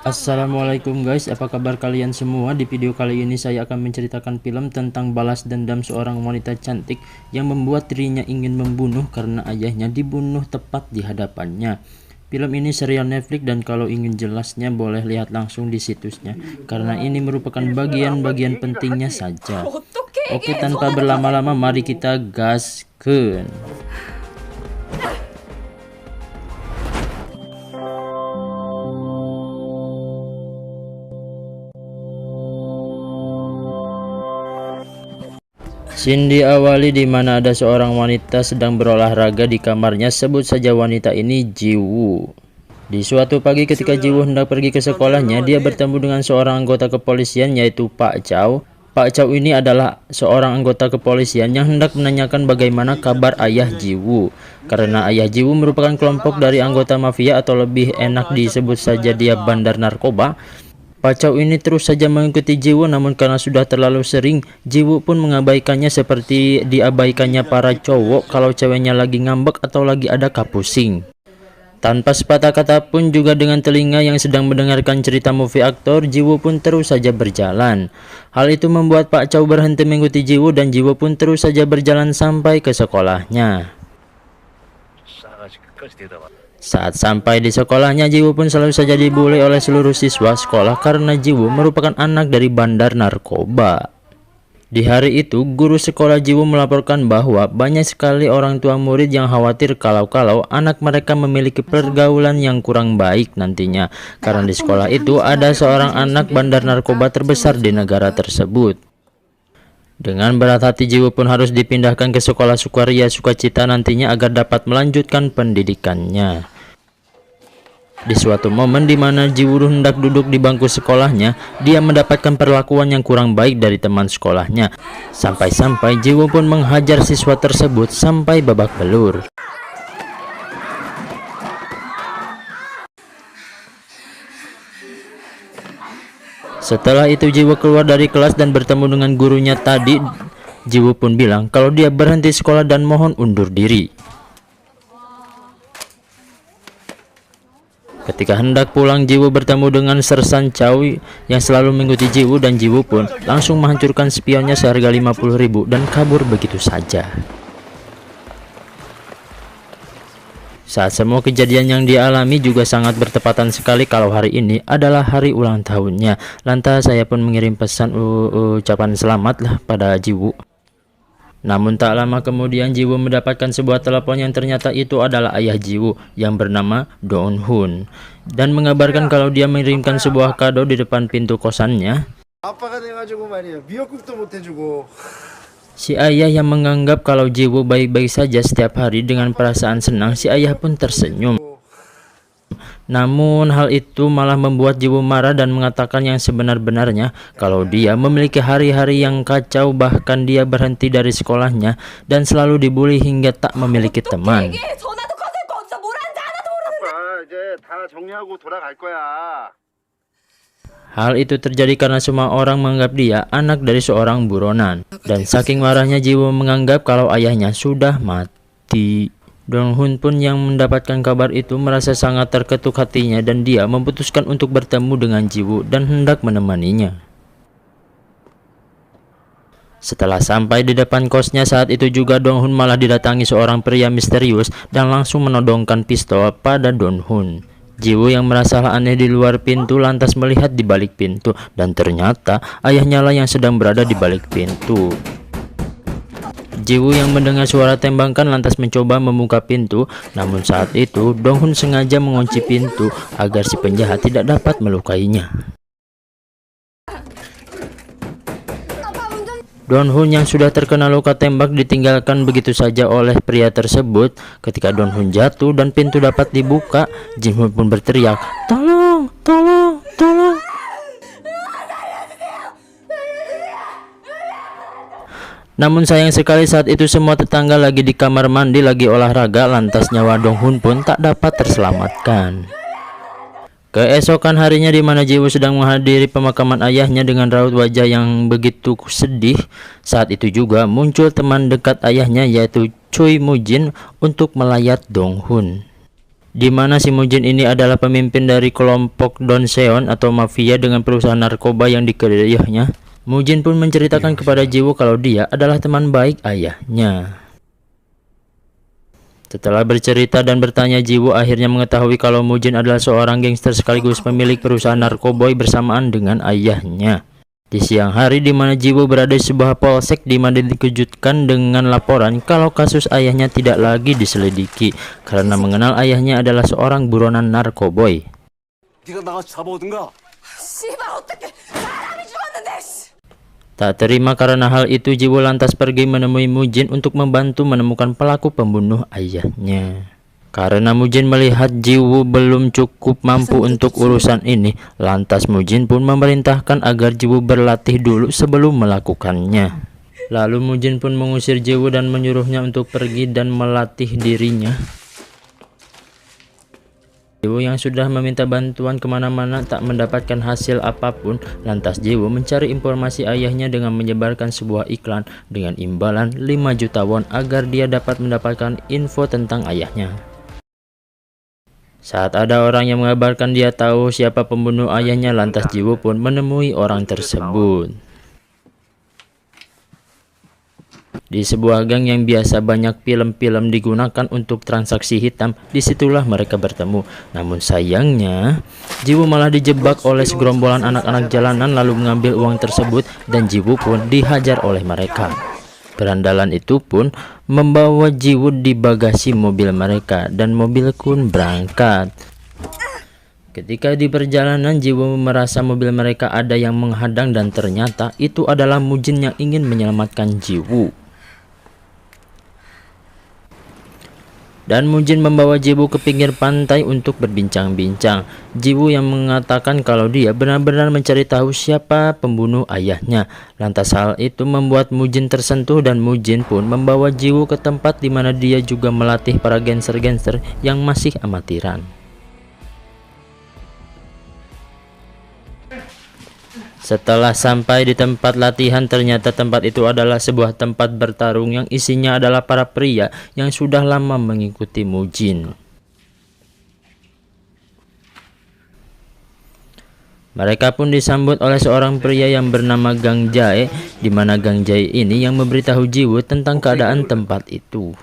Assalamualaikum guys, apa kabar kalian semua? Di video kali ini saya akan menceritakan film tentang balas dendam seorang wanita cantik yang membuat dirinya ingin membunuh karena ayahnya dibunuh tepat di hadapannya. Film ini serial Netflix dan kalau ingin jelasnya boleh lihat langsung di situsnya karena ini merupakan bagian-bagian pentingnya saja. Oke, tanpa berlama-lama mari kita gaskeun. Scene diawali di mana ada seorang wanita sedang berolahraga di kamarnya, sebut saja wanita ini Jiwoo. Di suatu pagi ketika Jiwoo hendak pergi ke sekolahnya, dia bertemu dengan seorang anggota kepolisian yaitu Pak Chow. Pak Chow ini adalah seorang anggota kepolisian yang hendak menanyakan bagaimana kabar ayah Jiwoo. Karena ayah Jiwoo merupakan kelompok dari anggota mafia atau lebih enak disebut saja dia bandar narkoba. Pak Chow ini terus saja mengikuti Jiwoo, namun karena sudah terlalu sering, Jiwoo pun mengabaikannya seperti diabaikannya para cowok kalau ceweknya lagi ngambek atau lagi ada kapusing. Tanpa sepatah kata pun juga dengan telinga yang sedang mendengarkan cerita movie aktor, Jiwoo pun terus saja berjalan. Hal itu membuat Pak Chow berhenti mengikuti Jiwoo dan Jiwoo pun terus saja berjalan sampai ke sekolahnya. Saat sampai di sekolahnya, Jiwoo pun selalu saja dibully oleh seluruh siswa sekolah karena Jiwoo merupakan anak dari bandar narkoba. Di hari itu, guru sekolah Jiwoo melaporkan bahwa banyak sekali orang tua murid yang khawatir kalau anak mereka memiliki pergaulan yang kurang baik nantinya. Karena di sekolah itu ada seorang anak bandar narkoba terbesar di negara tersebut. Dengan berat hati, Jiwoo pun harus dipindahkan ke sekolah Sukaria Sukacita nantinya agar dapat melanjutkan pendidikannya. Di suatu momen di mana Jiwoo hendak duduk di bangku sekolahnya, dia mendapatkan perlakuan yang kurang baik dari teman sekolahnya. Sampai-sampai Jiwoo pun menghajar siswa tersebut sampai babak belur. Setelah itu Jiwoo keluar dari kelas dan bertemu dengan gurunya tadi. Jiwoo pun bilang kalau dia berhenti sekolah dan mohon undur diri. Ketika hendak pulang, Jiwoo bertemu dengan Sersan Chow yang selalu mengikuti Jiwoo dan Jiwoo pun langsung menghancurkan spionnya seharga 50.000 dan kabur begitu saja. Saat semua kejadian yang dialami juga sangat bertepatan sekali kalau hari ini adalah hari ulang tahunnya. Lantas saya pun mengirim pesan ucapan selamat lah pada Jiwoo. Namun tak lama kemudian Jiwoo mendapatkan sebuah telepon yang ternyata itu adalah ayah Jiwoo yang bernama Dong-hun dan mengabarkan kalau dia mengirimkan sebuah kado di depan pintu kosannya. Si ayah yang menganggap kalau Jiwoo baik-baik saja setiap hari dengan perasaan senang, si ayah pun tersenyum. Namun hal itu malah membuat Jiwoo marah dan mengatakan yang sebenar-benarnya kalau dia memiliki hari-hari yang kacau, bahkan dia berhenti dari sekolahnya dan selalu dibully hingga tak memiliki teman. Hal itu terjadi karena semua orang menganggap dia anak dari seorang buronan, dan saking marahnya Jiwoo menganggap kalau ayahnya sudah mati. Dong-hun pun yang mendapatkan kabar itu merasa sangat terketuk hatinya dan dia memutuskan untuk bertemu dengan Jiwoo dan hendak menemaninya. Setelah sampai di depan kosnya, saat itu juga Dong-hun malah didatangi seorang pria misterius dan langsung menodongkan pistol pada Dong-hun. Jiwoo yang merasa aneh di luar pintu lantas melihat di balik pintu dan ternyata ayahnya lah yang sedang berada di balik pintu. Jiwoo yang mendengar suara tembakan lantas mencoba membuka pintu, namun saat itu Dong-hun sengaja mengunci pintu agar si penjahat tidak dapat melukainya. Dong-hun yang sudah terkena luka tembak ditinggalkan begitu saja oleh pria tersebut. Ketika Dong-hun jatuh dan pintu dapat dibuka, Jiwoo pun berteriak, "Tolong, tolong, tolong!" Namun sayang sekali saat itu semua tetangga lagi di kamar mandi lagi olahraga, lantas nyawa Dong-hun pun tak dapat terselamatkan. Keesokan harinya di mana Jiwoo sedang menghadiri pemakaman ayahnya dengan raut wajah yang begitu sedih, saat itu juga muncul teman dekat ayahnya yaitu Choi Mujin untuk melayat Dong-hun. di mana si Mujin ini adalah pemimpin dari kelompok Donseon atau mafia dengan perusahaan narkoba yang dikeroyoknya. Mujin pun menceritakan kepada Jiwoo kalau dia adalah teman baik ayahnya. Setelah bercerita dan bertanya, Jiwoo akhirnya mengetahui kalau Mujin adalah seorang gangster sekaligus pemilik perusahaan narkoboy bersamaan dengan ayahnya. Di siang hari di mana Jiwoo berada di sebuah polsek, di mana dikejutkan dengan laporan kalau kasus ayahnya tidak lagi diselidiki karena mengenal ayahnya adalah seorang buronan narkoboy. Tak terima karena hal itu, Jiwoo lantas pergi menemui Mujin untuk membantu menemukan pelaku pembunuh ayahnya. Karena Mujin melihat Jiwoo belum cukup mampu untuk urusan ini, lantas Mujin pun memerintahkan agar Jiwoo berlatih dulu sebelum melakukannya. Lalu Mujin pun mengusir Jiwoo dan menyuruhnya untuk pergi dan melatih dirinya. Jiwoo yang sudah meminta bantuan kemana-mana tak mendapatkan hasil apapun. Lantas Jiwoo mencari informasi ayahnya dengan menyebarkan sebuah iklan dengan imbalan 5 juta won agar dia dapat mendapatkan info tentang ayahnya. Saat ada orang yang mengabarkan dia tahu siapa pembunuh ayahnya, lantas Jiwoo pun menemui orang tersebut. Di sebuah gang yang biasa banyak film-film digunakan untuk transaksi hitam, disitulah mereka bertemu. Namun sayangnya, Jiwoo malah dijebak oleh segerombolan anak-anak jalanan lalu mengambil uang tersebut dan Jiwoo pun dihajar oleh mereka. Berandalan itu pun membawa Jiwoo di bagasi mobil mereka dan mobil pun berangkat. Ketika di perjalanan, Jiwoo merasa mobil mereka ada yang menghadang dan ternyata itu adalah Mujin yang ingin menyelamatkan Jiwoo. Dan Mujin membawa Jiwoo ke pinggir pantai untuk berbincang-bincang. Jiwoo yang mengatakan kalau dia benar-benar mencari tahu siapa pembunuh ayahnya. Lantas hal itu membuat Mujin tersentuh dan Mujin pun membawa Jiwoo ke tempat di mana dia juga melatih para gangster-gangster yang masih amatiran. Setelah sampai di tempat latihan, ternyata tempat itu adalah sebuah tempat bertarung yang isinya adalah para pria yang sudah lama mengikuti Mujin. Mereka pun disambut oleh seorang pria yang bernama Gang Jae, di mana Gang Jae ini yang memberitahu Jiwoo tentang keadaan tempat itu.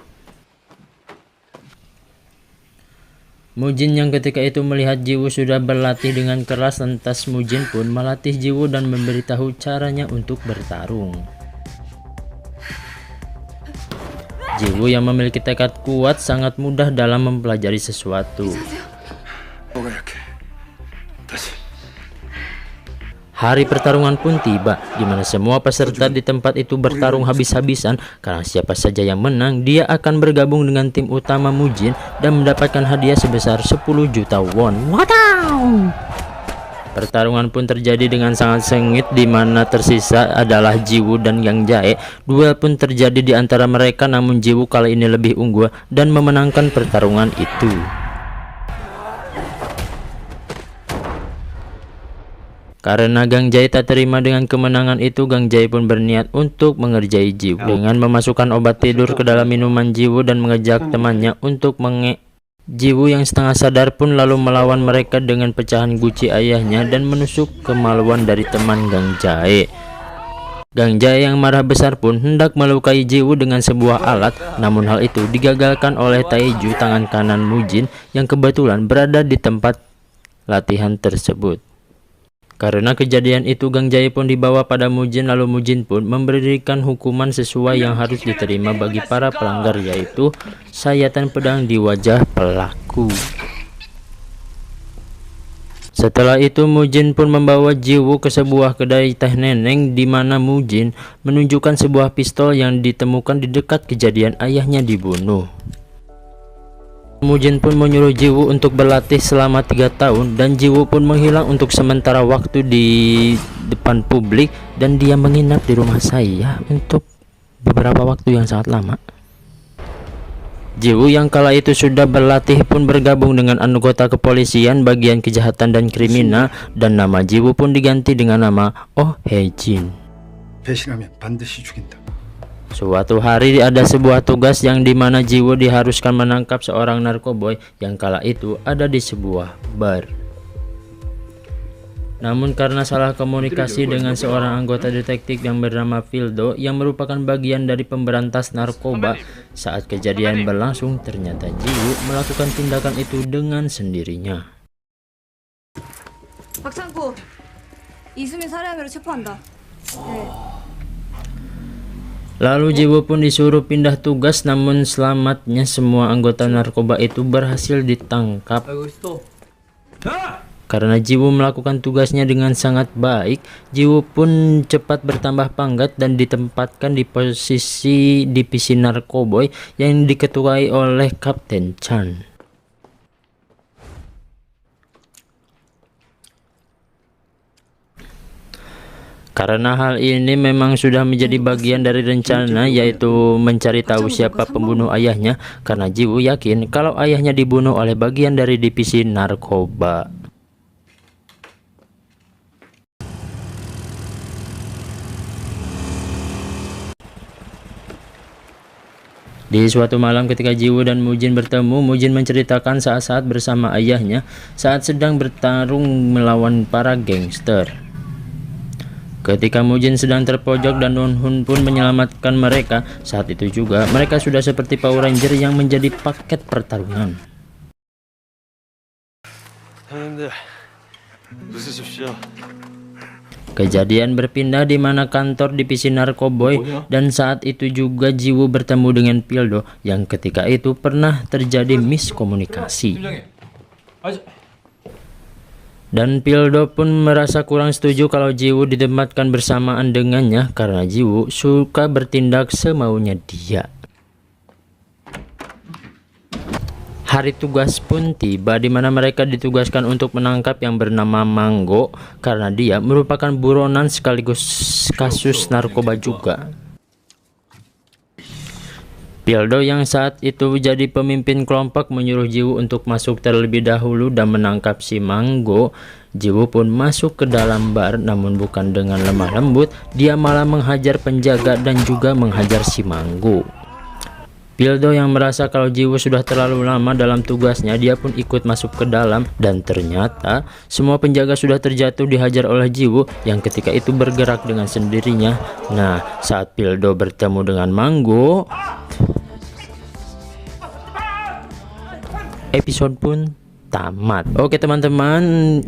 Mujin yang ketika itu melihat Jiwoo sudah berlatih dengan keras, lantas Mujin pun melatih Jiwoo dan memberitahu caranya untuk bertarung. Jiwoo yang memiliki tekad kuat sangat mudah dalam mempelajari sesuatu. Hari pertarungan pun tiba, di mana semua peserta di tempat itu bertarung habis-habisan karena siapa saja yang menang, dia akan bergabung dengan tim utama Mujin dan mendapatkan hadiah sebesar 10 juta won. Wow! Pertarungan pun terjadi dengan sangat sengit, di mana tersisa adalah Jiwoo dan Gang Jae. Duel pun terjadi di antara mereka, namun Jiwoo kali ini lebih unggul dan memenangkan pertarungan itu. Karena Gang Jae tak terima dengan kemenangan itu, Gang Jae pun berniat untuk mengerjai Jiwoo dengan memasukkan obat tidur ke dalam minuman Jiwoo dan mengejak temannya untuk Jiwoo yang setengah sadar pun lalu melawan mereka dengan pecahan guci ayahnya dan menusuk kemaluan dari teman Gang Jae. Gang Jae yang marah besar pun hendak melukai Jiwoo dengan sebuah alat, namun hal itu digagalkan oleh Taeju, tangan kanan Mujin, yang kebetulan berada di tempat latihan tersebut. Karena kejadian itu, Gang Jae pun dibawa pada Mujin, lalu Mujin pun memberikan hukuman sesuai yang harus diterima bagi para pelanggar, yaitu sayatan pedang di wajah pelaku. Setelah itu Mujin pun membawa Jiwoo ke sebuah kedai teh neneng, di mana Mujin menunjukkan sebuah pistol yang ditemukan di dekat kejadian ayahnya dibunuh. Mujin pun menyuruh Jiwoo untuk berlatih selama 3 tahun dan Jiwoo pun menghilang untuk sementara waktu di depan publik dan dia menginap di rumah saya untuk beberapa waktu yang sangat lama. Jiwoo yang kala itu sudah berlatih pun bergabung dengan anggota kepolisian bagian kejahatan dan kriminal dan nama Jiwoo pun diganti dengan nama Oh Hae-jin. Suatu hari ada sebuah tugas yang dimana Jiwoo diharuskan menangkap seorang narkoboy yang kala itu ada di sebuah bar. Namun karena salah komunikasi dengan seorang anggota detektif yang bernama Pildo yang merupakan bagian dari pemberantas narkoba, saat kejadian berlangsung ternyata Jiwoo melakukan tindakan itu dengan sendirinya. 박창구, 이수민 살해 혐의로 체포한다. 네. Lalu Jiwoo pun disuruh pindah tugas, namun selamatnya semua anggota narkoba itu berhasil ditangkap. Karena Jiwoo melakukan tugasnya dengan sangat baik, Jiwoo pun cepat bertambah pangkat dan ditempatkan di posisi divisi narkoboy yang diketuai oleh Kapten Chan. Karena hal ini memang sudah menjadi bagian dari rencana, yaitu mencari tahu siapa pembunuh ayahnya, karena Jiwoo yakin kalau ayahnya dibunuh oleh bagian dari divisi narkoba. Di suatu malam ketika Jiwoo dan Mujin bertemu, Mujin menceritakan saat-saat bersama ayahnya saat sedang bertarung melawan para gangster. Ketika Mujin sedang terpojok dan Nonhun pun menyelamatkan mereka, saat itu juga mereka sudah seperti Power Ranger yang menjadi paket pertarungan. Kejadian berpindah di mana kantor divisi narkoboy dan saat itu juga Jiwoo bertemu dengan Pildo yang ketika itu pernah terjadi miskomunikasi. Dan Pildo pun merasa kurang setuju kalau Jiwoo ditempatkan bersamaan dengannya karena Jiwoo suka bertindak semaunya dia. Hari tugas pun tiba di mana mereka ditugaskan untuk menangkap yang bernama Manggo karena dia merupakan buronan sekaligus kasus narkoba juga. Pildo yang saat itu jadi pemimpin kelompok menyuruh Jiwoo untuk masuk terlebih dahulu dan menangkap si Manggo. Jiwoo pun masuk ke dalam bar, namun bukan dengan lemah lembut, dia malah menghajar penjaga dan juga menghajar si Manggo. Pildo yang merasa kalau Jiwoo sudah terlalu lama dalam tugasnya, dia pun ikut masuk ke dalam dan ternyata semua penjaga sudah terjatuh dihajar oleh Jiwoo yang ketika itu bergerak dengan sendirinya. Nah, saat Pildo bertemu dengan Manggo, episode pun tamat. Oke teman-teman,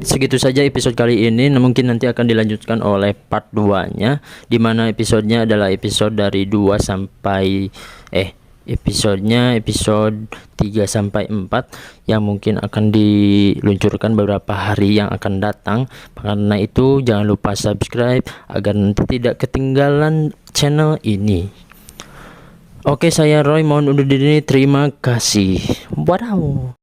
segitu saja episode kali ini. Mungkin nanti akan dilanjutkan oleh part 2-nya, dimana episodenya adalah episode dari 2 sampai episode 3 sampai 4 yang mungkin akan diluncurkan beberapa hari yang akan datang. Karena itu jangan lupa subscribe agar nanti tidak ketinggalan channel ini. Oke, saya Roy, mohon undur diri. Terima kasih. Wadaw.